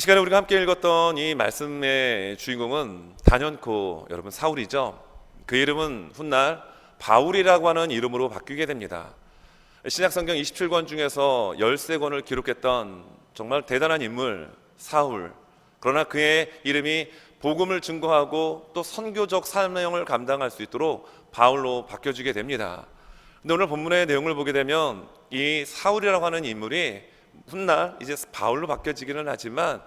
이 시간에 우리가 함께 읽었던 이 말씀의 주인공은 단연코 여러분 사울이죠. 그 이름은 훗날 바울이라고 하는 이름으로 바뀌게 됩니다. 신약성경 27권 중에서 13권을 기록했던 정말 대단한 인물 사울. 그러나 그의 이름이 복음을 증거하고 또 선교적 사명을 감당할 수 있도록 바울로 바뀌어지게 됩니다. 근데 오늘 본문의 내용을 보게 되면 이 사울이라고 하는 인물이 훗날 이제 바울로 바뀌어지기는 하지만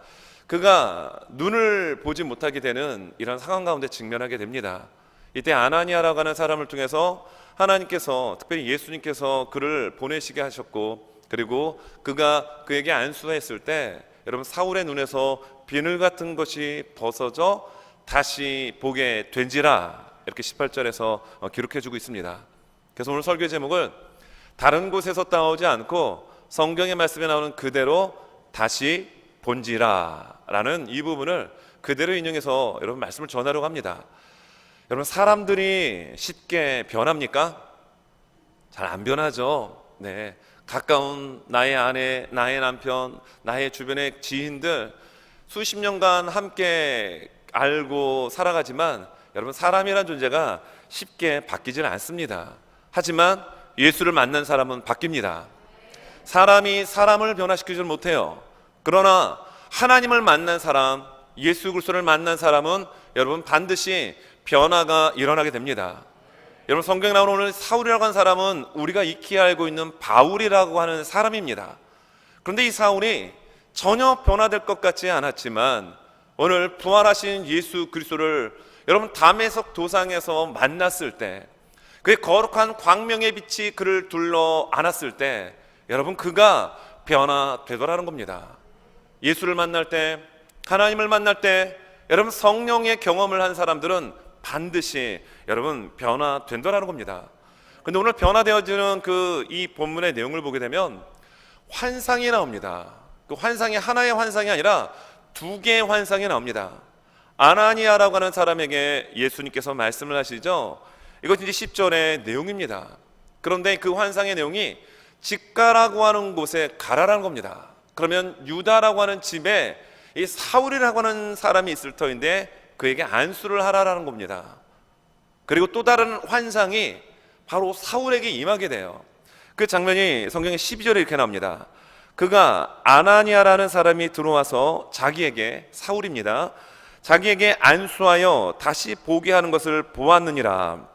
그가 눈을 보지 못하게 되는 이런 상황 가운데 직면하게 됩니다. 이때 아나니아라고 하는 사람을 통해서 하나님께서, 특별히 예수님께서 그를 보내시게 하셨고, 그리고 그가 그에게 안수했을 때 여러분 사울의 눈에서 비늘 같은 것이 벗어져 다시 보게 된지라, 이렇게 18절에서 기록해주고 있습니다. 그래서 오늘 설교 제목을 다른 곳에서 따오지 않고 성경의 말씀에 나오는 그대로 다시 본지라 라는 이 부분을 그대로 인용해서 여러분 말씀을 전하려고 합니다. 여러분, 사람들이 쉽게 변합니까? 잘 안 변하죠. 네, 가까운 나의 아내, 나의 남편, 나의 주변의 지인들 수십 년간 함께 알고 살아가지만 여러분, 사람이란 존재가 쉽게 바뀌지는 않습니다. 하지만 예수를 만난 사람은 바뀝니다. 사람이 사람을 변화시키지 못해요. 그러나 하나님을 만난 사람, 예수 그리스도를 만난 사람은 여러분 반드시 변화가 일어나게 됩니다. 여러분, 성경에 나오는 오늘 사울이라고 하는 사람은 우리가 익히 알고 있는 바울이라고 하는 사람입니다. 그런데 이 사울이 전혀 변화될 것 같지 않았지만 오늘 부활하신 예수 그리스도를 여러분 다메섹 도상에서 만났을 때, 그의 거룩한 광명의 빛이 그를 둘러 안았을 때 여러분 그가 변화되더라는 겁니다. 예수를 만날 때, 하나님을 만날 때 여러분 성령의 경험을 한 사람들은 반드시 여러분 변화된다라는 겁니다. 근데 오늘 변화되어지는 이 본문의 내용을 보게 되면 환상이 나옵니다. 그 환상이 하나의 환상이 아니라 두 개의 환상이 나옵니다. 아나니아라고 하는 사람에게 예수님께서 말씀을 하시죠. 이것이 이제 10절의 내용입니다. 그런데 그 환상의 내용이 직가라고 하는 곳에 가라라는 겁니다. 그러면 유다라고 하는 집에 이 사울이라고 하는 사람이 있을 터인데 그에게 안수를 하라라는 겁니다. 그리고 또 다른 환상이 바로 사울에게 임하게 돼요. 그 장면이 성경의 12절에 이렇게 나옵니다. 그가 아나니아라는 사람이 들어와서 자기에게, 사울입니다, 자기에게 안수하여 다시 보게 하는 것을 보았느니라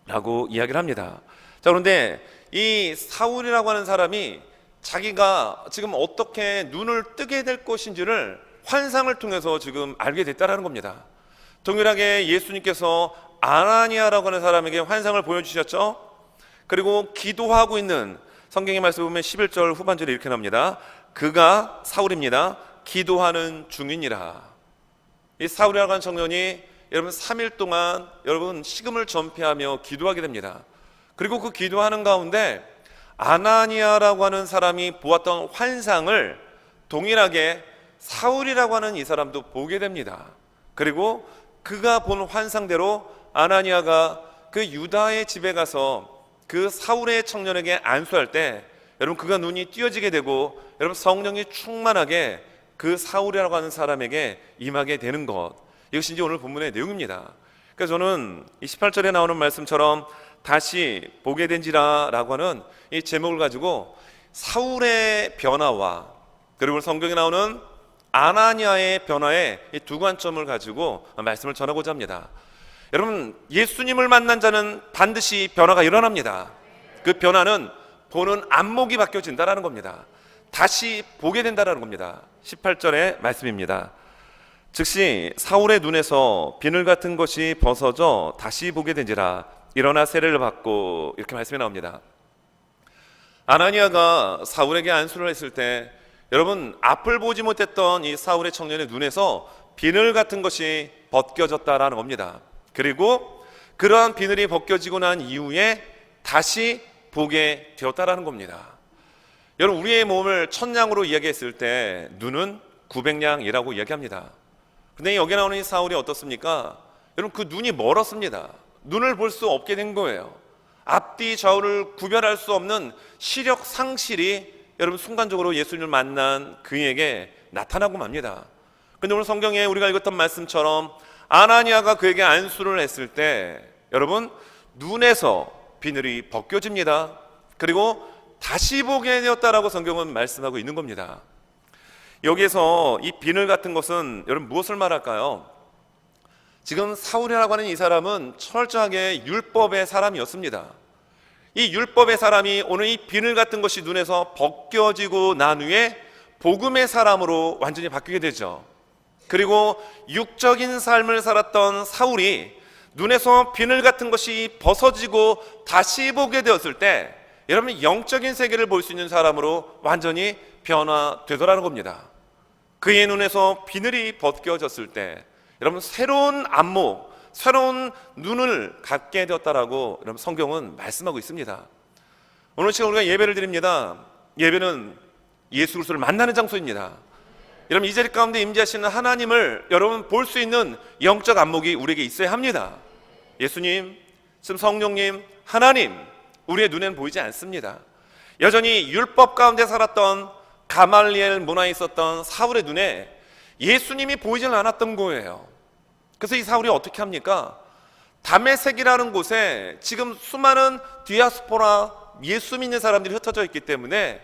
라고 이야기를 합니다. 자, 그런데 이 사울이라고 하는 사람이 자기가 지금 어떻게 눈을 뜨게 될 것인지를 환상을 통해서 지금 알게 됐다는 겁니다. 동일하게 예수님께서 아나니아라고 하는 사람에게 환상을 보여주셨죠. 그리고 기도하고 있는 성경의 말씀 보면 11절 후반절에 이렇게 나옵니다. 그가 사울입니다. 기도하는 중이니라. 이 사울이라고 하는 청년이 여러분 3일 동안 여러분 식음을 전폐하며 기도하게 됩니다. 그리고 그 기도하는 가운데 아나니아라고 하는 사람이 보았던 환상을 동일하게 사울이라고 하는 이 사람도 보게 됩니다. 그리고 그가 본 환상대로 아나니아가 그 유다의 집에 가서 그 사울의 청년에게 안수할 때 여러분 그가 눈이 띄어지게 되고 여러분 성령이 충만하게 그 사울이라고 하는 사람에게 임하게 되는 것, 이것이 이제 오늘 본문의 내용입니다. 그래서 저는 이 18절에 나오는 말씀처럼 다시 보게 된지라 라고 하는 이 제목을 가지고 사울의 변화와 그리고 성경에 나오는 아나니아의 변화의 이 두 관점을 가지고 말씀을 전하고자 합니다. 여러분, 예수님을 만난 자는 반드시 변화가 일어납니다. 그 변화는 보는 안목이 바뀌어진다는 겁니다. 다시 보게 된다는 겁니다. 18절의 말씀입니다. 즉시 사울의 눈에서 비늘 같은 것이 벗어져 다시 보게 된지라 일어나 세례를 받고, 이렇게 말씀이 나옵니다. 아나니아가 사울에게 안수를 했을 때 여러분 앞을 보지 못했던 이 사울의 청년의 눈에서 비늘 같은 것이 벗겨졌다라는 겁니다. 그리고 그러한 비늘이 벗겨지고 난 이후에 다시 보게 되었다라는 겁니다. 여러분, 우리의 몸을 1000냥으로 이야기했을 때 눈은 900냥이라고 이야기합니다. 근데 여기 나오는 이 사울이 어떻습니까? 여러분, 그 눈이 멀었습니다. 눈을 볼 수 없게 된 거예요. 앞뒤 좌우를 구별할 수 없는 시력 상실이 여러분 순간적으로 예수님을 만난 그에게 나타나고 맙니다. 근데 오늘 성경에 우리가 읽었던 말씀처럼 아나니아가 그에게 안수를 했을 때 여러분 눈에서 비늘이 벗겨집니다. 그리고 다시 보게 되었다라고 성경은 말씀하고 있는 겁니다. 여기에서 이 비늘 같은 것은 여러분 무엇을 말할까요? 지금 사울이라고 하는 이 사람은 철저하게 율법의 사람이었습니다. 이 율법의 사람이 오늘 이 비늘 같은 것이 눈에서 벗겨지고 난 후에 복음의 사람으로 완전히 바뀌게 되죠. 그리고 육적인 삶을 살았던 사울이 눈에서 비늘 같은 것이 벗어지고 다시 보게 되었을 때 여러분 영적인 세계를 볼 수 있는 사람으로 완전히 변화되더라는 겁니다. 그의 눈에서 비늘이 벗겨졌을 때 여러분 새로운 안목, 새로운 눈을 갖게 되었다라고 여러분 성경은 말씀하고 있습니다. 오늘 시간 우리가 예배를 드립니다. 예배는 예수 그리스도를 만나는 장소입니다. 여러분 이 자리 가운데 임재하시는 하나님을 여러분 볼 수 있는 영적 안목이 우리에게 있어야 합니다. 예수님, 지금 성령님, 하나님 우리의 눈에는 보이지 않습니다. 여전히 율법 가운데 살았던 가말리엘 문화에 있었던 사울의 눈에 예수님이 보이질 않았던 거예요. 그래서 이 사울이 어떻게 합니까? 다메섹이라는 곳에 지금 수많은 디아스포라 예수 믿는 사람들이 흩어져 있기 때문에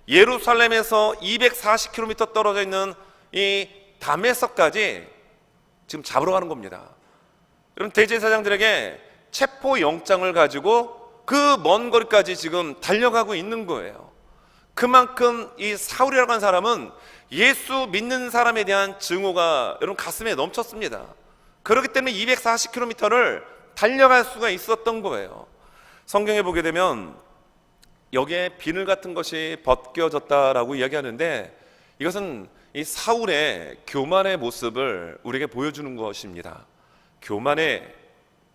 예루살렘에서 240km 떨어져 있는 이 다메섹까지 지금 잡으러 가는 겁니다. 여러분 대제사장들에게 체포 영장을 가지고 그 먼 거리까지 지금 달려가고 있는 거예요. 그만큼 이 사울이라고 하는 사람은 예수 믿는 사람에 대한 증오가 여러분 가슴에 넘쳤습니다. 그렇기 때문에 240km를 달려갈 수가 있었던 거예요. 성경에 보게 되면 여기에 비늘 같은 것이 벗겨졌다라고 이야기하는데 이것은 이 사울의 교만의 모습을 우리에게 보여주는 것입니다. 교만의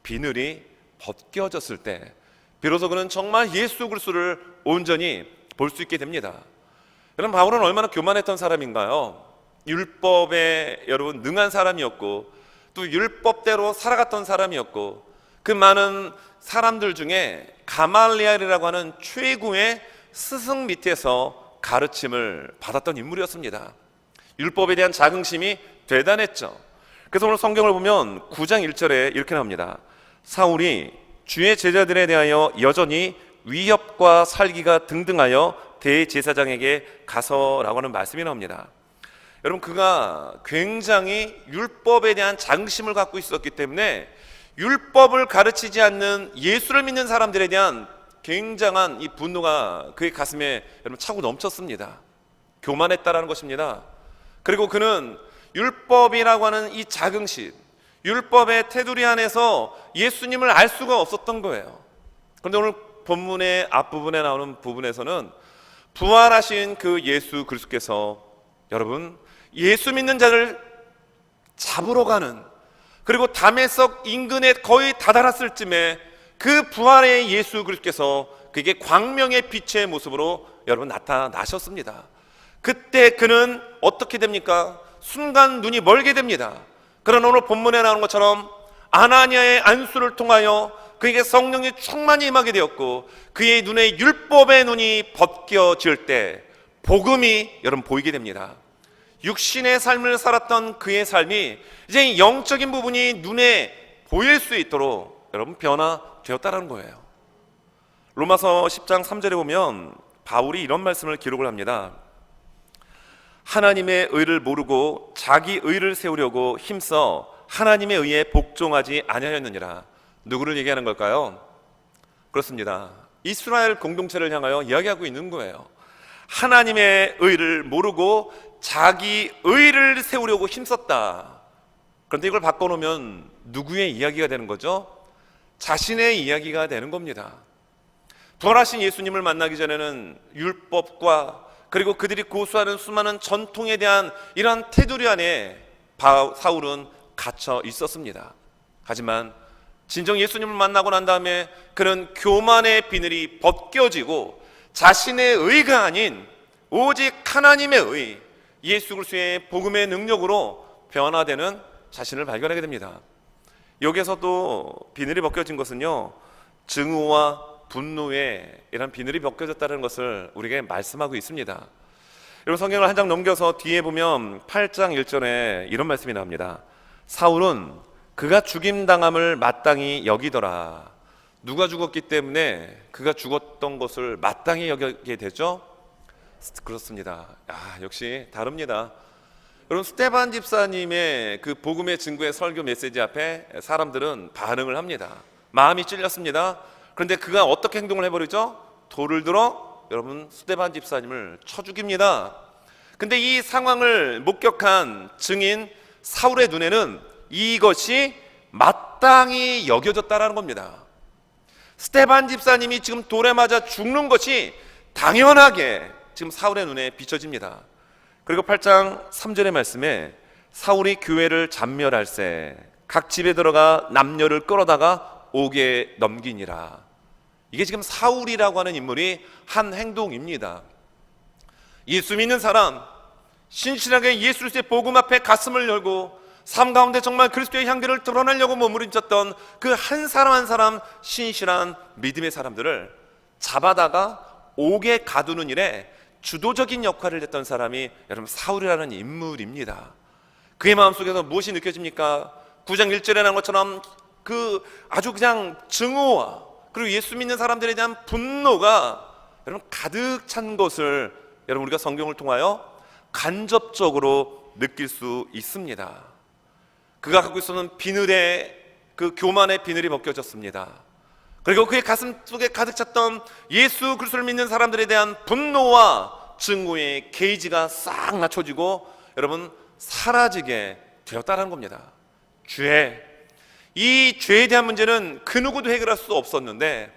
비늘이 벗겨졌을 때 비로소 그는 정말 예수 그리스도를 온전히 볼 수 있게 됩니다. 여러분 바울은 얼마나 교만했던 사람인가요? 율법에 여러분 능한 사람이었고 또 율법대로 살아갔던 사람이었고 그 많은 사람들 중에 가말리엘이라고 하는 최고의 스승 밑에서 가르침을 받았던 인물이었습니다. 율법에 대한 자긍심이 대단했죠. 그래서 오늘 성경을 보면 9장 1절에 이렇게 나옵니다. 사울이 주의 제자들에 대하여 여전히 위협과 살기가 등등하여 대제사장에게 가서라고 하는 말씀이 나옵니다. 여러분 그가 굉장히 율법에 대한 자긍심을 갖고 있었기 때문에 율법을 가르치지 않는 예수를 믿는 사람들에 대한 굉장한 이 분노가 그의 가슴에 여러분 차고 넘쳤습니다. 교만했다라는 것입니다. 그리고 그는 율법이라고 하는 이 자긍심, 율법의 테두리 안에서 예수님을 알 수가 없었던 거예요. 그런데 오늘 본문의 앞부분에 나오는 부분에서는 부활하신 그 예수 그리스도께서 여러분 예수 믿는 자를 잡으러 가는 그리고 다메섹 인근에 거의 다다랐을 쯤에 그 부활의 예수 그리스도께서 그게 광명의 빛의 모습으로 여러분 나타나셨습니다. 그때 그는 어떻게 됩니까? 순간 눈이 멀게 됩니다. 그러나 오늘 본문에 나오는 것처럼 아나니아의 안수를 통하여 그에게 성령의 충만이 임하게 되었고 그의 눈에 율법의 눈이 벗겨질 때 복음이 여러분 보이게 됩니다. 육신의 삶을 살았던 그의 삶이 이제 영적인 부분이 눈에 보일 수 있도록 여러분 변화되었다는 거예요. 로마서 10장 3절에 보면 바울이 이런 말씀을 기록을 합니다. 하나님의 의를 모르고 자기 의를 세우려고 힘써 하나님의 의에 복종하지 아니하였느니라. 누구를 얘기하는 걸까요? 그렇습니다. 이스라엘 공동체를 향하여 이야기하고 있는 거예요. 하나님의 의를 모르고 자기 의를 세우려고 힘썼다. 그런데 이걸 바꿔놓으면 누구의 이야기가 되는 거죠? 자신의 이야기가 되는 겁니다. 부활하신 예수님을 만나기 전에는 율법과 그리고 그들이 고수하는 수많은 전통에 대한 이러한 테두리 안에 사울은 갇혀 있었습니다. 하지만 진정 예수님을 만나고 난 다음에 그는 교만의 비늘이 벗겨지고 자신의 의가 아닌 오직 하나님의 의, 예수 그리스도의 복음의 능력으로 변화되는 자신을 발견하게 됩니다. 여기에서도 비늘이 벗겨진 것은요, 증오와 분노에 이런 비늘이 벗겨졌다는 것을 우리에게 말씀하고 있습니다. 여러분 성경을 한 장 넘겨서 뒤에 보면 8장 1절에 이런 말씀이 나옵니다. 사울은 그가 죽임당함을 마땅히 여기더라. 누가 죽었기 때문에 그가 죽었던 것을 마땅히 여기게 되죠? 그렇습니다. 역시 다릅니다. 여러분 스데반 집사님의 그 복음의 증거의 설교 메시지 앞에 사람들은 반응을 합니다. 마음이 찔렸습니다. 그런데 그가 어떻게 행동을 해버리죠? 돌을 들어 여러분 스데반 집사님을 쳐 죽입니다. 근데 이 상황을 목격한 증인 사울의 눈에는 이것이 마땅히 여겨졌다라는 겁니다. 스데반 집사님이 지금 돌에 맞아 죽는 것이 당연하게 지금 사울의 눈에 비춰집니다. 그리고 8장 3절의 말씀에 사울이 교회를 잔멸할세 각 집에 들어가 남녀를 끌어다가 옥에 넘기니라. 이게 지금 사울이라고 하는 인물이 한 행동입니다. 예수 믿는 사람, 신실하게 예수 그리스도의 복음 앞에 가슴을 열고 삶 가운데 정말 그리스도의 향기를 드러내려고 몸부림쳤던 그 한 사람 한 사람 신실한 믿음의 사람들을 잡아다가 옥에 가두는 일에 주도적인 역할을 했던 사람이 여러분 사울이라는 인물입니다. 그의 마음속에서 무엇이 느껴집니까? 9장 1절에 나온 것처럼 그 아주 그냥 증오와 그리고 예수 믿는 사람들에 대한 분노가 여러분 가득 찬 것을 여러분 우리가 성경을 통하여 간접적으로 느낄 수 있습니다. 그가 갖고 있었던 비늘에 그 교만의 비늘이 벗겨졌습니다. 그리고 그의 가슴 속에 가득 찼던 예수 그리스도를 믿는 사람들에 대한 분노와 증오의 게이지가 싹 낮춰지고 여러분 사라지게 되었다는 겁니다. 이 죄에 대한 문제는 그 누구도 해결할 수 없었는데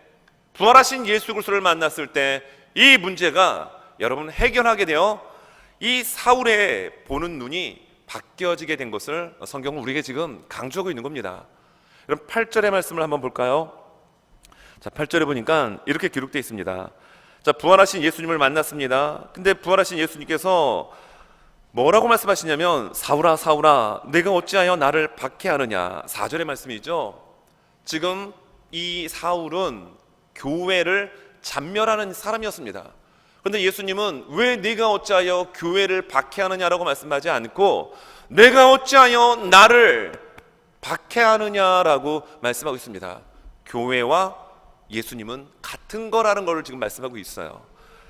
부활하신 예수 그리스도를 만났을 때 이 문제가 여러분 해결하게 되어 이 사울의 보는 눈이 바뀌어지게 된 것을 성경은 우리에게 지금 강조하고 있는 겁니다. 여러분 8절의 말씀을 한번 볼까요? 자, 8절에 보니까 이렇게 기록되어 있습니다. 자, 부활하신 예수님을 만났습니다. 근데 부활하신 예수님께서 뭐라고 말씀하시냐면 사울아 사울아 내가 어찌하여 나를 박해하느냐. 4절의 말씀이죠. 지금 이 사울은 교회를 잔멸하는 사람이었습니다. 그런데 예수님은 왜 네가 어찌하여 교회를 박해하느냐라고 말씀하지 않고 내가 어찌하여 나를 박해하느냐라고 말씀하고 있습니다. 교회와 예수님은 같은 거라는 걸 지금 말씀하고 있어요.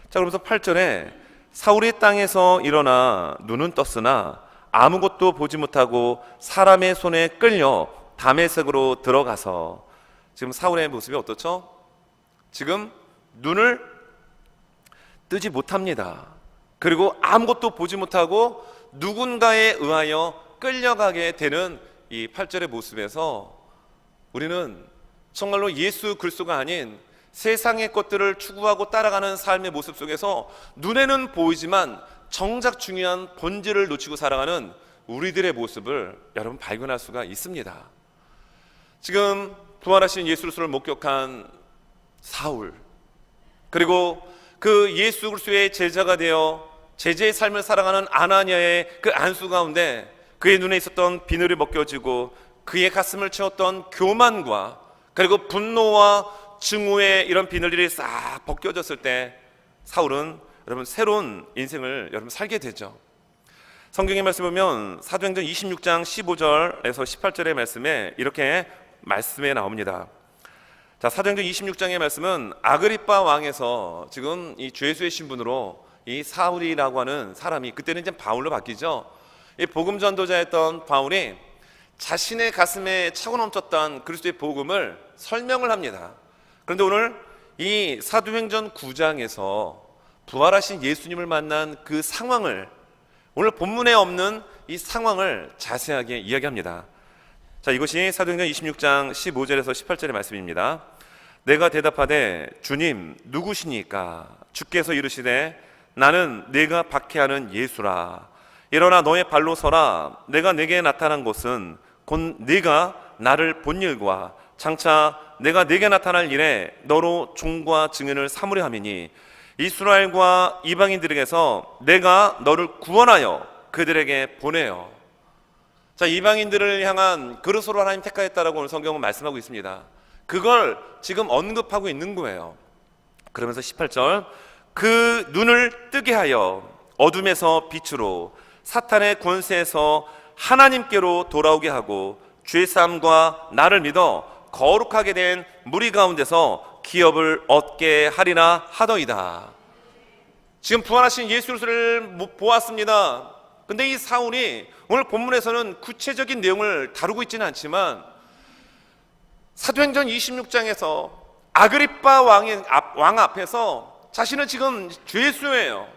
자, 그러면서 8절에 사울이 땅에서 일어나 눈은 떴으나 아무것도 보지 못하고 사람의 손에 끌려 다메섹으로 들어가서 지금 사울의 모습이 어떻죠? 지금 눈을 뜨지 못합니다. 그리고 아무것도 보지 못하고 누군가에 의하여 끌려가게 되는 이 8절의 모습에서 우리는 정말로 예수 그리스도가 아닌 세상의 것들을 추구하고 따라가는 삶의 모습 속에서 눈에는 보이지만 정작 중요한 본질을 놓치고 살아가는 우리들의 모습을 여러분 발견할 수가 있습니다. 지금 부활하신 예수 그리스도를 목격한 사울, 그리고 그 예수 그리스도의 제자가 되어 제자의 삶을 살아가는 아나니아의 그 안수 가운데 그의 눈에 있었던 비늘이 벗겨지고 그의 가슴을 채웠던 교만과 그리고 분노와 증오의 이런 비늘들이 싹 벗겨졌을 때 사울은 여러분 새로운 인생을 여러분 살게 되죠. 성경의 말씀 보면 사도행전 26장 15절에서 18절의 말씀에 이렇게 말씀에 나옵니다. 자, 사도행전 26장의 말씀은 아그리빠 왕에서 지금 이 죄수의 신분으로 이 사울이라고 하는 사람이 그때는 이제 바울로 바뀌죠. 이 복음 전도자였던 바울이 자신의 가슴에 차고 넘쳤던 그리스도의 복음을 설명을 합니다. 그런데 오늘 이 사도행전 9장에서 부활하신 예수님을 만난 그 상황을 오늘 본문에 없는 이 상황을 자세하게 이야기합니다. 자, 이것이 사도행전 26장 15절에서 18절의 말씀입니다. 내가 대답하되 주님 누구시니까? 주께서 이르시되 나는 네가 박해하는 예수라. 일어나 너의 발로 서라. 내가 네게 나타난 것은 곧 네가 나를 본 일과 장차 내가 네게 나타날 일에 너로 종과 증인을 삼으려 함이니 이스라엘과 이방인들에게서 내가 너를 구원하여 그들에게 보내요. 자, 이방인들을 향한 그릇으로 하나님 택하였다라고 오늘 성경은 말씀하고 있습니다. 그걸 지금 언급하고 있는 거예요. 그러면서 18절 그 눈을 뜨게 하여 어둠에서 빛으로, 사탄의 권세에서 하나님께로 돌아오게 하고 죄사함과 나를 믿어 거룩하게 된 무리 가운데서 기업을 얻게 하리라 하더이다. 지금 부활하신 예수 그리스도를 보았습니다. 근데 이 사울이 오늘 본문에서는 구체적인 내용을 다루고 있지는 않지만 사도행전 26장에서 아그리빠 왕 앞에서 자신은 지금 죄수예요.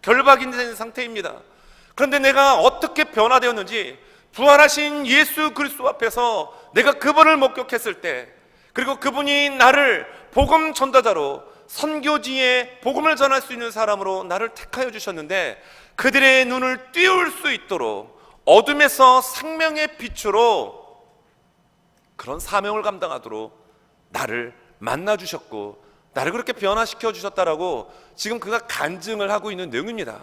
결박인 상태입니다. 그런데 내가 어떻게 변화되었는지, 부활하신 예수 그리스도 앞에서 내가 그분을 목격했을 때, 그리고 그분이 나를 복음 전도자로, 선교지에 복음을 전할 수 있는 사람으로 나를 택하여 주셨는데, 그들의 눈을 띄울 수 있도록 어둠에서 생명의 빛으로 그런 사명을 감당하도록 나를 만나 주셨고 나를 그렇게 변화시켜 주셨다라고 지금 그가 간증을 하고 있는 내용입니다.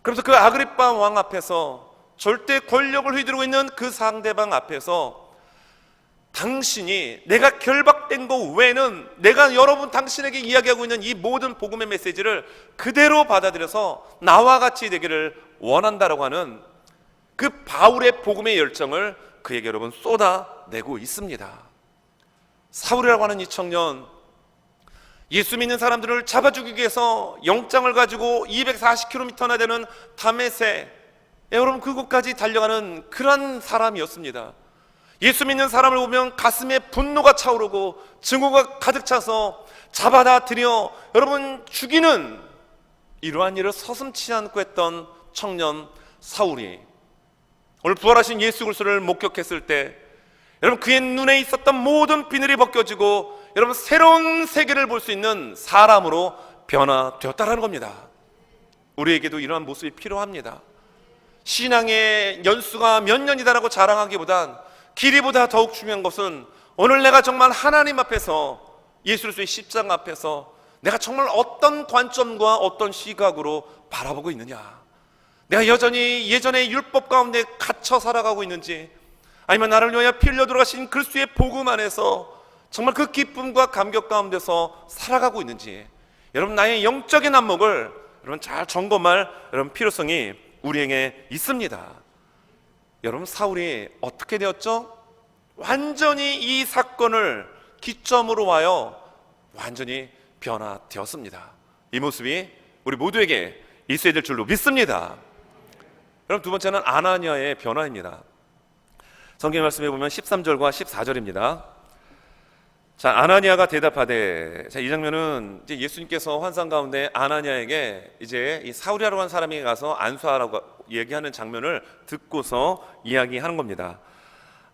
그래서 그 아그리빠 왕 앞에서, 절대 권력을 휘두르고 있는 그 상대방 앞에서, 당신이 내가 결박된 거 외에는 내가 여러분 당신에게 이야기하고 있는 이 모든 복음의 메시지를 그대로 받아들여서 나와 같이 되기를 원한다라고 하는 그 바울의 복음의 열정을 그에게 여러분 쏟아내고 있습니다. 사울이라고 하는 이 청년, 예수 믿는 사람들을 잡아 죽이기 위해서 영장을 가지고 240km나 되는 다메섹, 여러분 그곳까지 달려가는 그런 사람이었습니다. 예수 믿는 사람을 보면 가슴에 분노가 차오르고 증오가 가득 차서 잡아다 들여 여러분 죽이는 이러한 일을 서슴지 않고 했던 청년 사울이 오늘 부활하신 예수 그리스도를 목격했을 때 여러분 그의 눈에 있었던 모든 비늘이 벗겨지고 여러분 새로운 세계를 볼 수 있는 사람으로 변화되었다는 겁니다. 우리에게도 이러한 모습이 필요합니다. 신앙의 연수가 몇 년이다라고 자랑하기보단 길이보다 더욱 중요한 것은 오늘 내가 정말 하나님 앞에서, 예수 그리스도의 십자가 앞에서 내가 정말 어떤 관점과 어떤 시각으로 바라보고 있느냐, 내가 여전히 예전의 율법 가운데 갇혀 살아가고 있는지, 아니면 나를 위하여 피 흘려 들어가신 그리스도의 복음 안에서 정말 그 기쁨과 감격 가운데서 살아가고 있는지, 여러분 나의 영적인 안목을 여러분 잘 점검할 여러분 필요성이 우리에게 있습니다. 여러분 사울이 어떻게 되었죠? 완전히 이 사건을 기점으로 하여 완전히 변화되었습니다. 이 모습이 우리 모두에게 있어야 될 줄로 믿습니다. 여러분 두 번째는 아나니아의 변화입니다. 성경 말씀에 보면 13절과 14절입니다. 자, 아나니아가 대답하되, 자, 이 장면은 이제 예수님께서 환상 가운데 아나니아에게 이제 이 사울이라고 하는 사람에게 가서 안수하라고 얘기하는 장면을 듣고서 이야기하는 겁니다.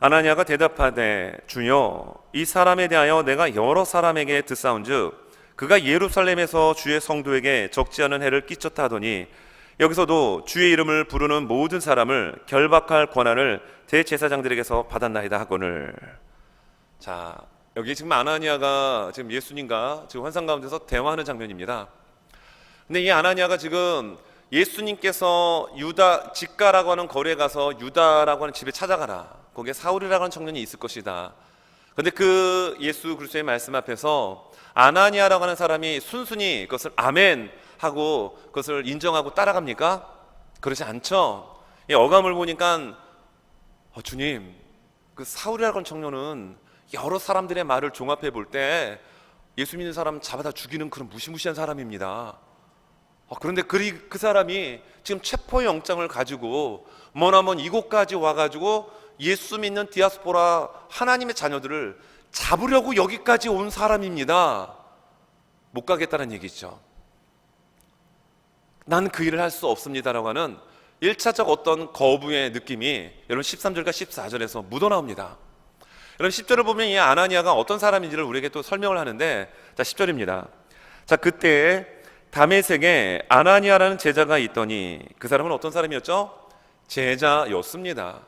아나니아가 대답하되, 주여, 이 사람에 대하여 내가 여러 사람에게 듣사온즉 그가 예루살렘에서 주의 성도에게 적지 않은 해를 끼쳤다 하더니 여기서도 주의 이름을 부르는 모든 사람을 결박할 권한을 대제사장들에게서 받았나이다 하거늘. 자, 여기 지금 아나니아가 지금 예수님과 지금 환상 가운데서 대화하는 장면입니다. 근데 이 아나니아가 지금 예수님께서 유다 직가라고 하는 거리에 가서 유다라고 하는 집에 찾아가라, 거기에 사울이라고 하는 청년이 있을 것이다. 근데 그 예수 그리스도의 말씀 앞에서 아나니아라고 하는 사람이 순순히 그것을 아멘 하고 그것을 인정하고 따라갑니까? 그렇지 않죠. 이 어감을 보니까 주님, 그 사울이라고 하는 청년은 여러 사람들의 말을 종합해 볼 때 예수 믿는 사람 잡아다 죽이는 그런 무시무시한 사람입니다. 그런데 그 사람이 지금 체포영장을 가지고 머나먼 이곳까지 와가지고 예수 믿는 디아스포라 하나님의 자녀들을 잡으려고 여기까지 온 사람입니다. 못 가겠다는 얘기죠. 난 그 일을 할 수 없습니다라고 하는 1차적 어떤 거부의 느낌이 여러분 13절과 14절에서 묻어나옵니다. 여러분 10절을 보면 이 아나니아가 어떤 사람인지를 우리에게 또 설명을 하는데, 자 10절입니다. 자, 그때 다메섹에 아나니아라는 제자가 있더니, 그 사람은 어떤 사람이었죠? 제자였습니다.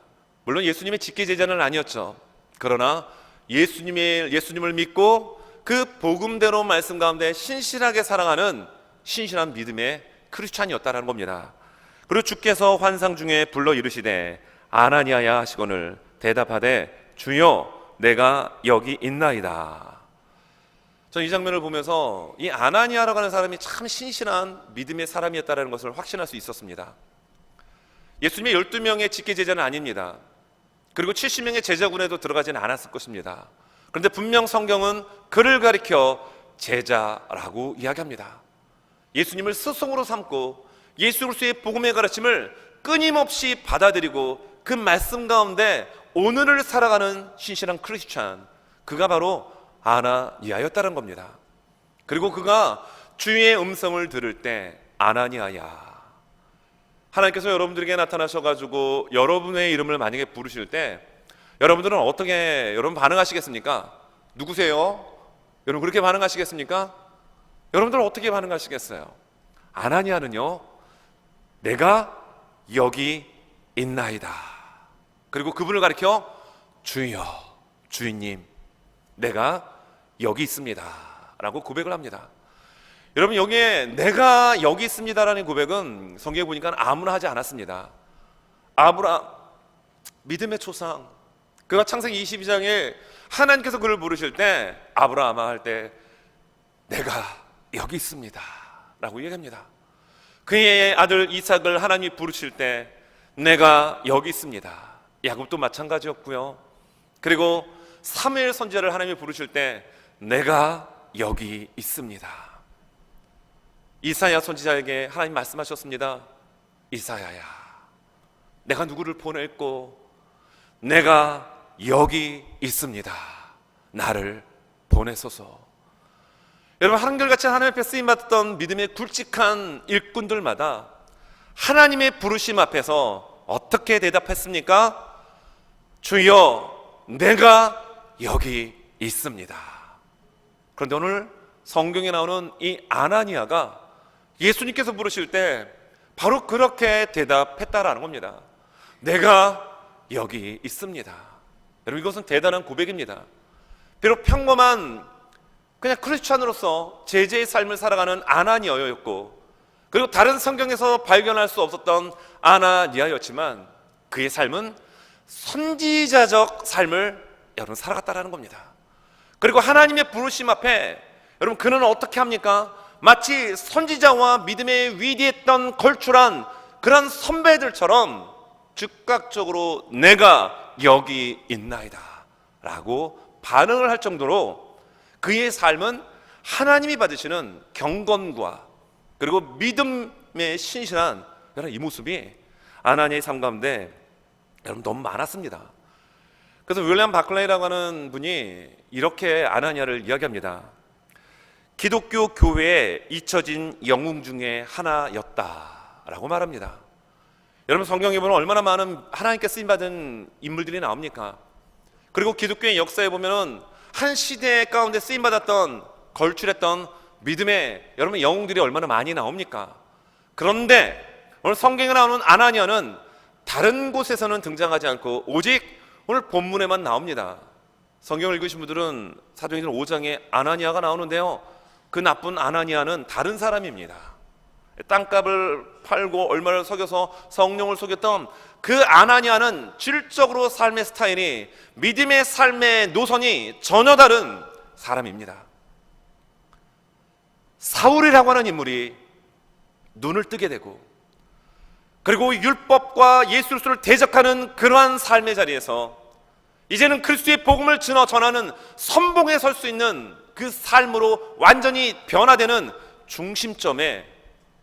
물론 예수님의 직계 제자는 아니었죠. 그러나 예수님을 믿고 그 복음대로 말씀 가운데 신실하게 살아가는 신실한 믿음의 크리스찬이었다는 겁니다. 그리고 주께서 환상 중에 불러 이르시되 아나니아야 하시거늘 대답하되 주여 내가 여기 있나이다. 전 이 장면을 보면서 이 아나니아라고 하는 사람이 참 신실한 믿음의 사람이었다는 것을 확신할 수 있었습니다. 예수님의 12명의 직계 제자는 아닙니다. 그리고 70명의 제자군에도 들어가지는 않았을 것입니다. 그런데 분명 성경은 그를 가리켜 제자라고 이야기합니다. 예수님을 스승으로 삼고 예수 그리스도의 복음의 가르침을 끊임없이 받아들이고 그 말씀 가운데 오늘을 살아가는 신실한 크리스찬, 그가 바로 아나니아였다는 겁니다. 그리고 그가 주의 음성을 들을 때 아나니아야, 하나님께서 여러분들에게 나타나셔가지고 여러분의 이름을 만약에 부르실 때 여러분들은 어떻게 여러분 반응하시겠습니까? 누구세요? 여러분 그렇게 반응하시겠습니까? 여러분들은 어떻게 반응하시겠어요? 아나니아는요, 내가 여기 있나이다. 그리고 그분을 가리켜 주여, 주인님, 내가 여기 있습니다 라고 고백을 합니다. 여러분, 여기에 내가 여기 있습니다라는 고백은 성경에 보니까 아무나 하지 않았습니다. 아브라함, 믿음의 초상, 그가 창세기 22장에 하나님께서 그를 부르실 때 아브라함아 할 때 내가 여기 있습니다 라고 얘기합니다. 그의 아들 이삭을 하나님이 부르실 때 내가 여기 있습니다. 야곱도 마찬가지였고요. 그리고 사무엘 선지자를 하나님이 부르실 때 내가 여기 있습니다. 이사야 선지자에게 하나님 말씀하셨습니다. 이사야야, 내가 누구를 보냈고 내가 여기 있습니다. 나를 보내소서. 여러분, 한결같이 하나님 앞에 쓰임받았던 믿음의 굵직한 일꾼들마다 하나님의 부르심 앞에서 어떻게 대답했습니까? 주여, 내가 여기 있습니다. 그런데 오늘 성경에 나오는 이 아나니아가 예수님께서 부르실 때 바로 그렇게 대답했다라는 겁니다. 내가 여기 있습니다. 여러분, 이것은 대단한 고백입니다. 비록 평범한 그냥 크리스찬으로서 제자의 삶을 살아가는 아나니아였고, 그리고 다른 성경에서 발견할 수 없었던 아나니아였지만 그의 삶은 선지자적 삶을 여러분 살아갔다라는 겁니다. 그리고 하나님의 부르심 앞에 여러분 그는 어떻게 합니까? 마치 선지자와 믿음에 위대했던 걸출한 그런 선배들처럼 즉각적으로 내가 여기 있나이다 라고 반응을 할 정도로 그의 삶은 하나님이 받으시는 경건과 그리고 믿음의 신실한 여러분 이 모습이 아나니아의 삶 가운데 여러분 너무 많았습니다. 그래서 윌리엄 바클레이라고 하는 분이 이렇게 아나니아를 이야기합니다. 기독교 교회에 잊혀진 영웅 중에 하나였다라고 말합니다. 여러분, 성경에 보면 얼마나 많은 하나님께 쓰임받은 인물들이 나옵니까? 그리고 기독교의 역사에 보면 한 시대 가운데 쓰임받았던 걸출했던 믿음의 여러분 영웅들이 얼마나 많이 나옵니까? 그런데 오늘 성경에 나오는 아나니아는 다른 곳에서는 등장하지 않고 오직 오늘 본문에만 나옵니다. 성경을 읽으신 분들은 사도행전 5장에 아나니아가 나오는데요, 그 나쁜 아나니아는 다른 사람입니다. 땅값을 팔고 얼마를 속여서 성령을 속였던 그 아나니아는 질적으로 삶의 스타일이, 믿음의 삶의 노선이 전혀 다른 사람입니다. 사울이라고 하는 인물이 눈을 뜨게 되고, 그리고 율법과 예수 그리스도를 대적하는 그러한 삶의 자리에서 이제는 그리스도의 복음을 전하는 선봉에 설 수 있는 그 삶으로 완전히 변화되는 중심점에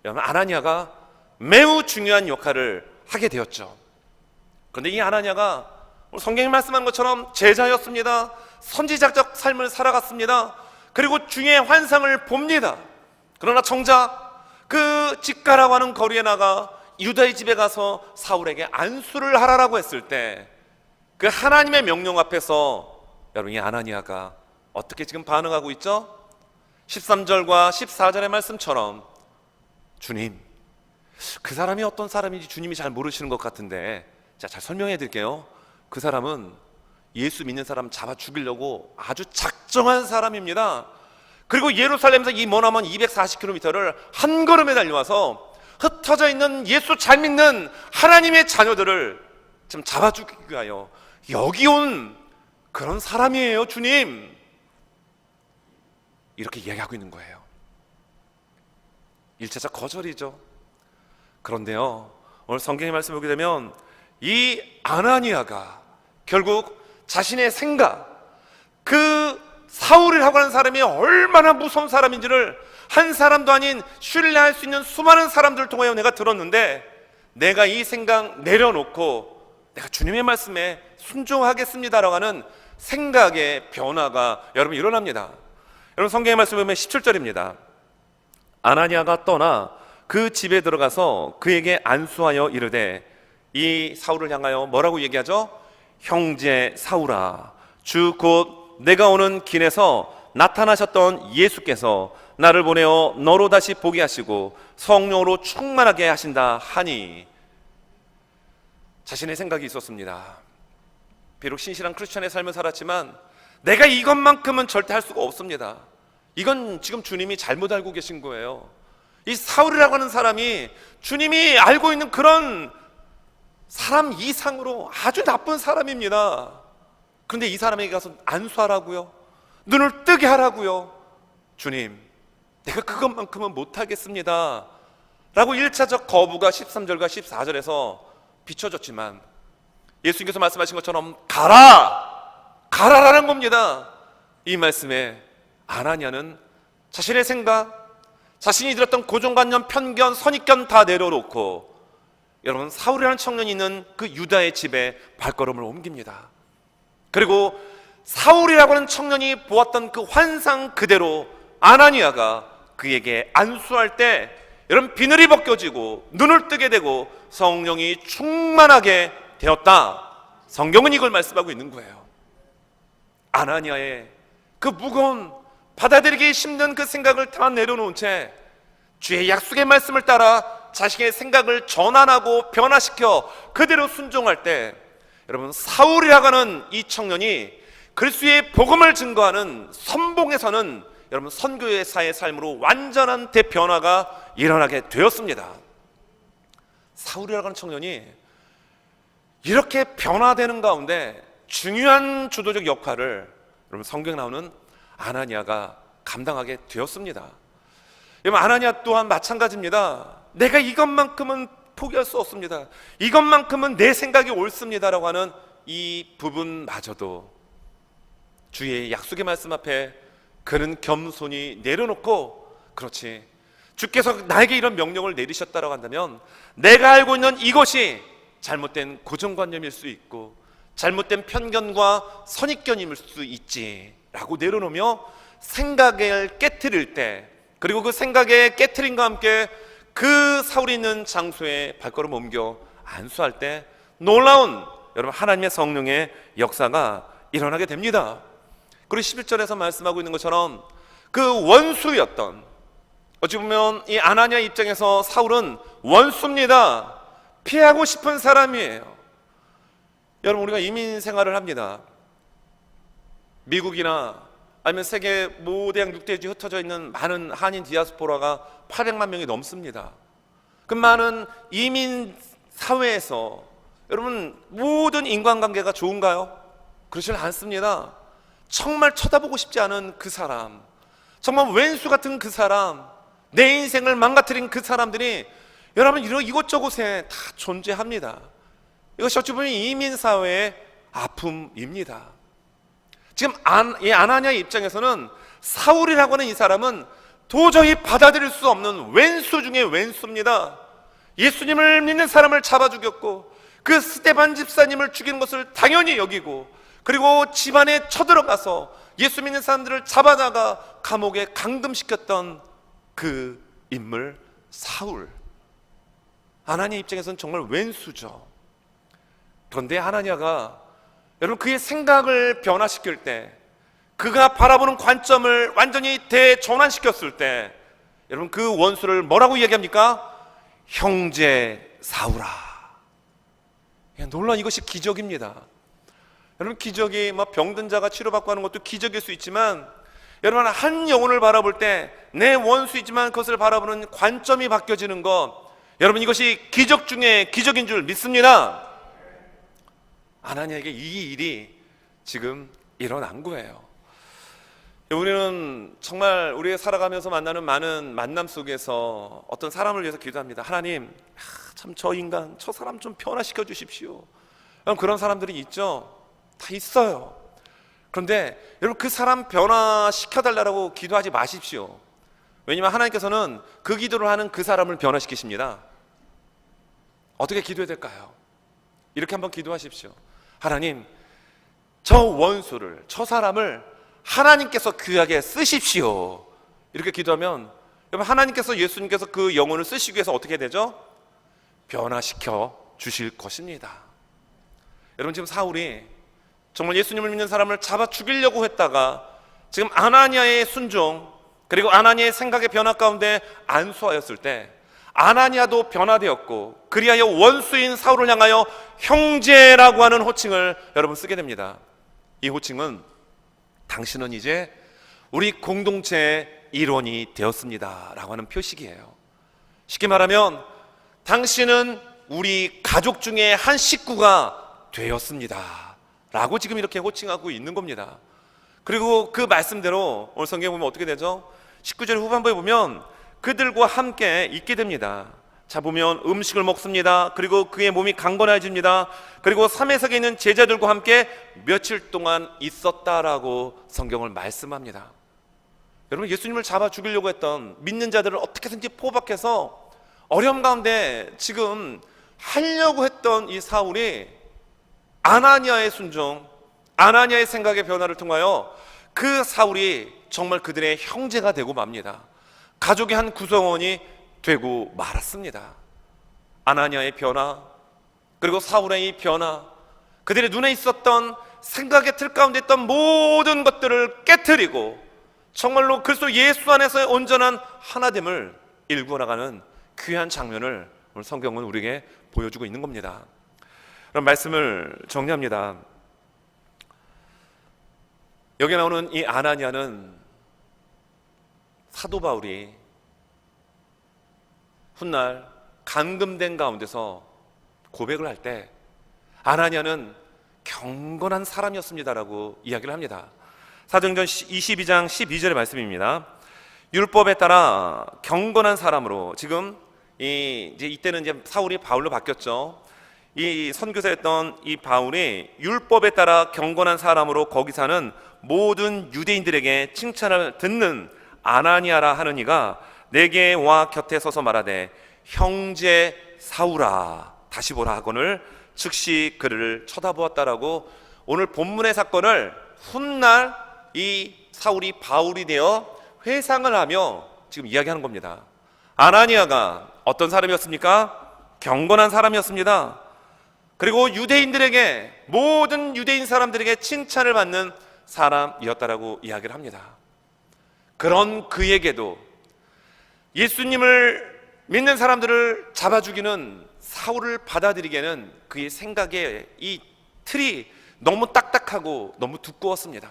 여러분 아나니아가 매우 중요한 역할을 하게 되었죠. 그런데 이 아나니아가 성경이 말씀한 것처럼 제자였습니다. 선지자적 삶을 살아갔습니다. 그리고 주의 환상을 봅니다. 그러나 정작 그 직가라고 하는 거리에 나가 유다의 집에 가서 사울에게 안수를 하라라고 했을 때 그 하나님의 명령 앞에서 여러분 이 아나니아가 어떻게 지금 반응하고 있죠? 13절과 14절의 말씀처럼 주님, 그 사람이 어떤 사람인지 주님이 잘 모르시는 것 같은데 잘 설명해 드릴게요. 그 사람은 예수 믿는 사람 잡아 죽이려고 아주 작정한 사람입니다. 그리고 예루살렘에서 이 머나먼 240km를 한 걸음에 달려와서 흩어져 있는 예수 잘 믿는 하나님의 자녀들을 지금 잡아 죽이기 위하여 여기 온 그런 사람이에요, 주님. 이렇게 이야기하고 있는 거예요. 1차적 거절이죠. 그런데요, 오늘 성경의 말씀을 보게 되면 이 아나니아가 결국 자신의 생각, 그 사울이라고 하는 사람이 얼마나 무서운 사람인지를 한 사람도 아닌 신뢰할 수 있는 수많은 사람들을 통하여 내가 들었는데, 내가 이 생각 내려놓고 내가 주님의 말씀에 순종하겠습니다라고 하는 생각의 변화가 여러분 일어납니다. 여러분 성경의 말씀을 보면 17절입니다. 아나니아가 떠나 그 집에 들어가서 그에게 안수하여 이르되, 이 사울을 향하여 뭐라고 얘기하죠? 형제 사울아, 주 곧 내가 오는 길에서 나타나셨던 예수께서 나를 보내어 너로 다시 보게 하시고 성령으로 충만하게 하신다 하니. 자신의 생각이 있었습니다. 비록 신실한 크리스천의 삶을 살았지만 내가 이것만큼은 절대 할 수가 없습니다. 이건 지금 주님이 잘못 알고 계신 거예요. 이 사울이라고 하는 사람이 주님이 알고 있는 그런 사람 이상으로 아주 나쁜 사람입니다. 그런데 이 사람에게 가서 안수하라고요? 눈을 뜨게 하라고요? 주님, 내가 그것만큼은 못하겠습니다 라고 1차적 거부가 13절과 14절에서 비춰졌지만, 예수님께서 말씀하신 것처럼 가라라는 겁니다. 이 말씀에 아나니아는 자신의 생각, 자신이 들었던 고정관념, 편견, 선입견 다 내려놓고 여러분 사울이라는 청년이 있는 그 유다의 집에 발걸음을 옮깁니다. 그리고 사울이라고 하는 청년이 보았던 그 환상 그대로 아나니아가 그에게 안수할 때 여러분 비늘이 벗겨지고 눈을 뜨게 되고 성령이 충만하게 되었다. 성경은 이걸 말씀하고 있는 거예요. 아나니아의 그 무거운 받아들이기 힘든 그 생각을 다 내려놓은 채 주의 약속의 말씀을 따라 자신의 생각을 전환하고 변화시켜 그대로 순종할 때, 여러분 사울이라고 하는 이 청년이 그리스도의 복음을 증거하는 선봉에서는 여러분 선교사의 삶으로 완전한 대변화가 일어나게 되었습니다. 사울이라고 하는 청년이 이렇게 변화되는 가운데 중요한 주도적 역할을 여러분 성경에 나오는 아나니아가 감당하게 되었습니다. 여러분 아나니아 또한 마찬가지입니다. 내가 이것만큼은 포기할 수 없습니다, 이것만큼은 내 생각이 옳습니다라고 하는 이 부분마저도 주의 약속의 말씀 앞에 그는 겸손히 내려놓고, 그렇지, 주께서 나에게 이런 명령을 내리셨다라고 한다면 내가 알고 있는 이것이 잘못된 고정관념일 수 있고 잘못된 편견과 선입견일 수 있지라고 내려놓으며 생각을 깨트릴 때, 그리고 그 생각의 깨트림과 함께 그 사울이 있는 장소에 발걸음 옮겨 안수할 때 놀라운 여러분 하나님의 성령의 역사가 일어나게 됩니다. 그리고 11절에서 말씀하고 있는 것처럼 그 원수였던, 어찌 보면 이 아나니아 입장에서 사울은 원수입니다. 피하고 싶은 사람이에요. 여러분 우리가 이민 생활을 합니다. 미국이나 아니면 세계 모대양 6대주에 흩어져 있는 많은 한인 디아스포라가 800만 명이 넘습니다. 그 많은 이민 사회에서 여러분 모든 인간관계가 좋은가요? 그렇지는 않습니다. 정말 쳐다보고 싶지 않은 그 사람, 정말 왼수 같은 그 사람, 내 인생을 망가뜨린 그 사람들이 여러분 이곳저곳에 다 존재합니다. 이것이 어찌 보면 이민사회의 아픔입니다. 지금 이 아나니아 입장에서는 사울이라고 하는 이 사람은 도저히 받아들일 수 없는 왼수 중에 왼수입니다. 예수님을 믿는 사람을 잡아 죽였고 그 스데반 집사님을 죽이는 것을 당연히 여기고, 그리고 집안에 쳐들어가서 예수 믿는 사람들을 잡아다가 감옥에 감금시켰던 그 인물 사울, 아나니아 입장에서는 정말 왼수죠. 그런데 아나니아가 여러분 그의 생각을 변화시킬 때, 그가 바라보는 관점을 완전히 대전환시켰을 때 여러분 그 원수를 뭐라고 이야기합니까? 형제 사울아. 놀라운 이것이 기적입니다. 여러분 기적이 병든 자가 치료받고 하는 것도 기적일 수 있지만, 여러분 한 영혼을 바라볼 때 내 원수이지만 그것을 바라보는 관점이 바뀌어지는 것, 여러분 이것이 기적 중에 기적인 줄 믿습니다. 아나니아에게 이 일이 지금 일어난 거예요. 우리는 정말 우리가 살아가면서 만나는 많은 만남 속에서 어떤 사람을 위해서 기도합니다. 하나님, 참 저 인간, 저 사람 좀 변화시켜 주십시오. 여러분, 그런 사람들이 있죠? 다 있어요. 그런데 여러분, 그 사람 변화시켜 달라고 기도하지 마십시오. 왜냐하면 하나님께서는 그 기도를 하는 그 사람을 변화시키십니다. 어떻게 기도해야 될까요? 이렇게 한번 기도하십시오. 하나님, 저 원수를, 저 사람을 하나님께서 귀하게 쓰십시오. 이렇게 기도하면 여러분, 하나님께서, 예수님께서 그 영혼을 쓰시기 위해서 어떻게 되죠? 변화시켜 주실 것입니다. 여러분, 지금 사울이 정말 예수님을 믿는 사람을 잡아 죽이려고 했다가 지금 아나니아의 순종, 그리고 아나니아의 생각의 변화 가운데 안수하였을 때 아나니아도 변화되었고, 그리하여 원수인 사울을 향하여 형제라고 하는 호칭을 여러분 쓰게 됩니다. 이 호칭은 당신은 이제 우리 공동체의 일원이 되었습니다 라고 하는 표식이에요. 쉽게 말하면 당신은 우리 가족 중에 한 식구가 되었습니다 라고 지금 이렇게 호칭하고 있는 겁니다. 그리고 그 말씀대로 오늘 성경에 보면 어떻게 되죠? 19절 후반부에 보면 그들과 함께 있게 됩니다. 자, 보면 음식을 먹습니다. 그리고 그의 몸이 강건해집니다. 그리고 사매석에 있는 제자들과 함께 며칠 동안 있었다라고 성경을 말씀합니다. 여러분, 예수님을 잡아 죽이려고 했던 믿는 자들을 어떻게든지 포박해서 어려움 가운데 지금 하려고 했던 이 사울이 아나니아의 순종, 아나니아의 생각의 변화를 통하여 그 사울이 정말 그들의 형제가 되고 맙니다. 가족의 한 구성원이 되고 말았습니다. 아나니아의 변화, 그리고 사울의 이 변화, 그들의 눈에 있었던 생각의 틀 가운데 있던 모든 것들을 깨트리고 정말로 그리스도 예수 안에서의 온전한 하나됨을 일구어 나가는 귀한 장면을 오늘 성경은 우리에게 보여주고 있는 겁니다. 그럼 말씀을 정리합니다. 여기 나오는 이 아나니아는 사도 바울이 훗날 감금된 가운데서 고백을 할 때 아나니아는 경건한 사람이었습니다라고 이야기를 합니다. 사도행전 22장 12절의 말씀입니다. 율법에 따라 경건한 사람으로, 지금 이때는 이제 사울이 바울로 바뀌었죠. 이 선교사였던 이 바울이 율법에 따라 경건한 사람으로 거기 사는 모든 유대인들에게 칭찬을 듣는 아나니아라 하는 이가 내게 와 곁에 서서 말하되 형제 사울아 다시 보라 하거늘 즉시 그를 쳐다보았다라고 오늘 본문의 사건을 훗날 이 사울이 바울이 되어 회상을 하며 지금 이야기하는 겁니다. 아나니아가 어떤 사람이었습니까? 경건한 사람이었습니다. 그리고 유대인들에게, 모든 유대인 사람들에게 칭찬을 받는 사람이었다라고 이야기를 합니다. 그런 그에게도 예수님을 믿는 사람들을 잡아 죽이는 사울을 받아들이기에는 그의 생각의 이 틀이 너무 딱딱하고 너무 두꺼웠습니다.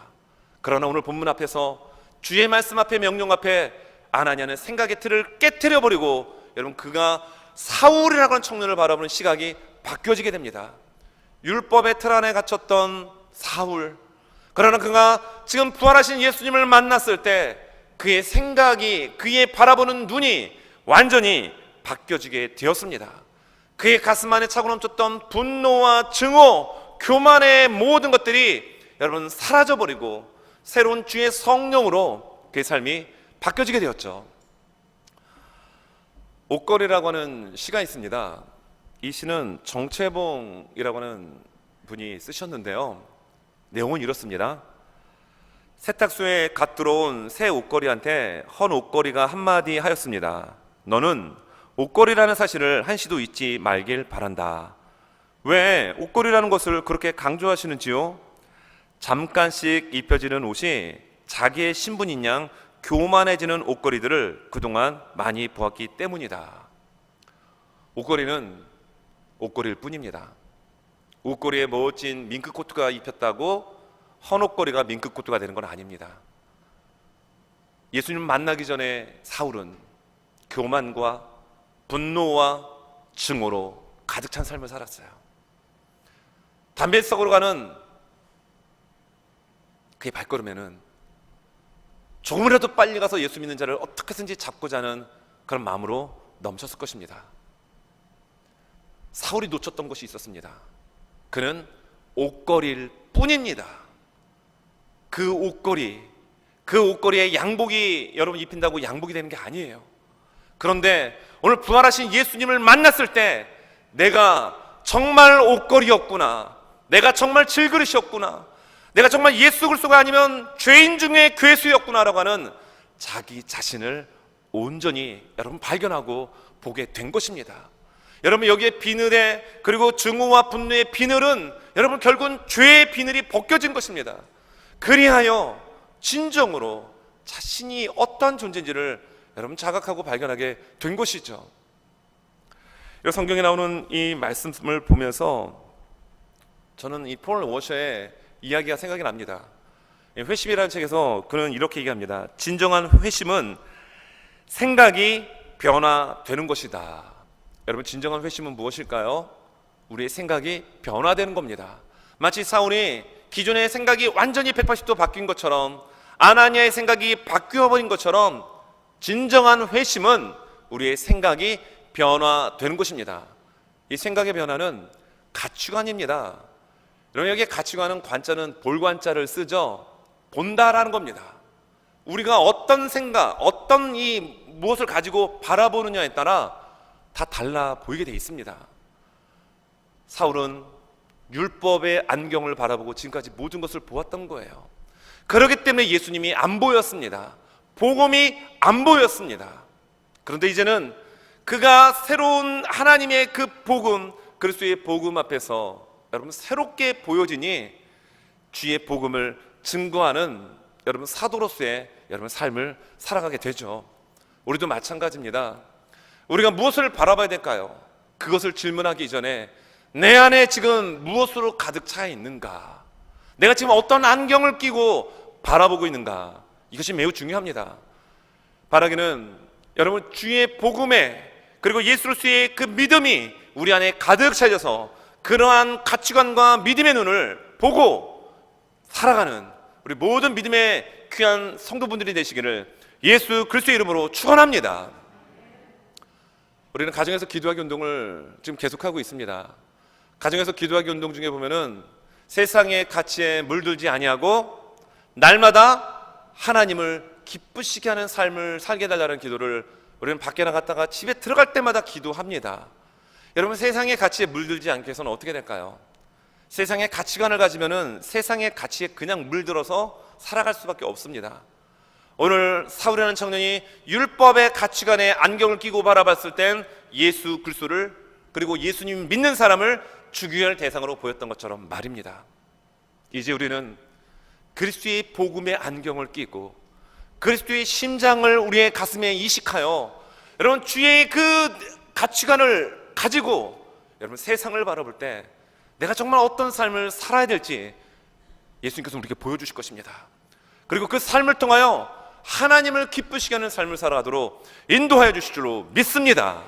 그러나 오늘 본문 앞에서 주의 말씀 앞에, 명령 앞에 아나니아는 생각의 틀을 깨트려 버리고 여러분, 그가 사울이라고 하는 청년을 바라보는 시각이 바뀌어지게 됩니다. 율법의 틀 안에 갇혔던 사울, 그러나 그가 지금 부활하신 예수님을 만났을 때 그의 생각이, 그의 바라보는 눈이 완전히 바뀌어지게 되었습니다. 그의 가슴 안에 차고 넘쳤던 분노와 증오, 교만의 모든 것들이 여러분 사라져버리고 새로운 주의 성령으로 그의 삶이 바뀌어지게 되었죠. 옷걸이라고 하는 시가 있습니다. 이 시는 정채봉이라고 하는 분이 쓰셨는데요, 내용은 이렇습니다. 세탁소에 갓 들어온 새 옷걸이한테 헌 옷걸이가 한마디 하였습니다. 너는 옷걸이라는 사실을 한시도 잊지 말길 바란다. 왜 옷걸이라는 것을 그렇게 강조하시는지요? 잠깐씩 입혀지는 옷이 자기의 신분인 양 교만해지는 옷걸이들을 그동안 많이 보았기 때문이다. 옷걸이는 옷걸이일 뿐입니다. 옷걸이에 멋진 밍크코트가 입혔다고 헌옷걸이가 밍크코트가 되는 건 아닙니다. 예수님 만나기 전에 사울은 교만과 분노와 증오로 가득 찬 삶을 살았어요. 담배 썩으러 가는 그의 발걸음에는 조금이라도 빨리 가서 예수 믿는 자를 어떻게든지 잡고자 하는 그런 마음으로 넘쳤을 것입니다. 사울이 놓쳤던 것이 있었습니다. 그는 옷걸이일 뿐입니다. 그 옷걸이에 양복이 여러분 입힌다고 양복이 되는 게 아니에요. 그런데 오늘 부활하신 예수님을 만났을 때 내가 정말 옷걸이였구나, 내가 정말 질그릇이었구나, 내가 정말 예수 그리스도가 아니면 죄인 중에 괴수였구나라고 하는 자기 자신을 온전히 여러분 발견하고 보게 된 것입니다. 여러분 여기에 비늘에 그리고 증오와 분노의 비늘은 여러분 결국은 죄의 비늘이 벗겨진 것입니다. 그리하여 진정으로 자신이 어떠한 존재인지를 여러분 자각하고 발견하게 된 것이죠. 성경에 나오는 이 말씀을 보면서 저는 이 폴 워셔의 이야기가 생각이 납니다. 회심이라는 책에서 그는 이렇게 얘기합니다. 진정한 회심은 생각이 변화되는 것이다. 여러분 진정한 회심은 무엇일까요? 우리의 생각이 변화되는 겁니다. 마치 사울이 기존의 생각이 완전히 180도 바뀐 것처럼, 아나니아의 생각이 바뀌어버린 것처럼 진정한 회심은 우리의 생각이 변화되는 것입니다. 이 생각의 변화는 가치관입니다. 여러분 여기에 가치관은 관자는 볼관자를 쓰죠. 본다라는 겁니다. 우리가 어떤 생각, 어떤 이 무엇을 가지고 바라보느냐에 따라 다 달라 보이게 돼 있습니다. 사울은 율법의 안경을 바라보고 지금까지 모든 것을 보았던 거예요. 그렇기 때문에 예수님이 안 보였습니다. 복음이 안 보였습니다. 그런데 이제는 그가 새로운 하나님의 그 복음, 그리스도의 복음 앞에서 여러분 새롭게 보여지니 주의 복음을 증거하는 여러분 사도로서의 여러분 삶을 살아가게 되죠. 우리도 마찬가지입니다. 우리가 무엇을 바라봐야 될까요? 그것을 질문하기 이전에 내 안에 지금 무엇으로 가득 차 있는가? 내가 지금 어떤 안경을 끼고 바라보고 있는가? 이것이 매우 중요합니다. 바라기는 여러분 주의 복음에 그리고 예수 그리스도의 그 믿음이 우리 안에 가득 차져서 그러한 가치관과 믿음의 눈을 보고 살아가는 우리 모든 믿음의 귀한 성도분들이 되시기를 예수 그리스도의 이름으로 축원합니다. 우리는 가정에서 기도하기 운동을 지금 계속하고 있습니다. 가정에서 기도하기 운동 중에 보면은 세상의 가치에 물들지 아니하고 날마다 하나님을 기쁘시게 하는 삶을 살게 해달라는 기도를 우리는 밖에 나갔다가 집에 들어갈 때마다 기도합니다. 여러분 세상의 가치에 물들지 않게 해서는 어떻게 될까요? 세상의 가치관을 가지면은 세상의 가치에 그냥 물들어서 살아갈 수밖에 없습니다. 오늘 사울이라는 청년이 율법의 가치관에 안경을 끼고 바라봤을 땐 예수 그리스도를 그리고 예수님 믿는 사람을 주기할 대상으로 보였던 것처럼 말입니다. 이제 우리는 그리스도의 복음의 안경을 끼고 그리스도의 심장을 우리의 가슴에 이식하여 여러분 주의 그 가치관을 가지고 여러분 세상을 바라볼 때 내가 정말 어떤 삶을 살아야 될지 예수님께서 우리에게 보여주실 것입니다. 그리고 그 삶을 통하여 하나님을 기쁘시게 하는 삶을 살아가도록 인도하여 주실 줄로 믿습니다.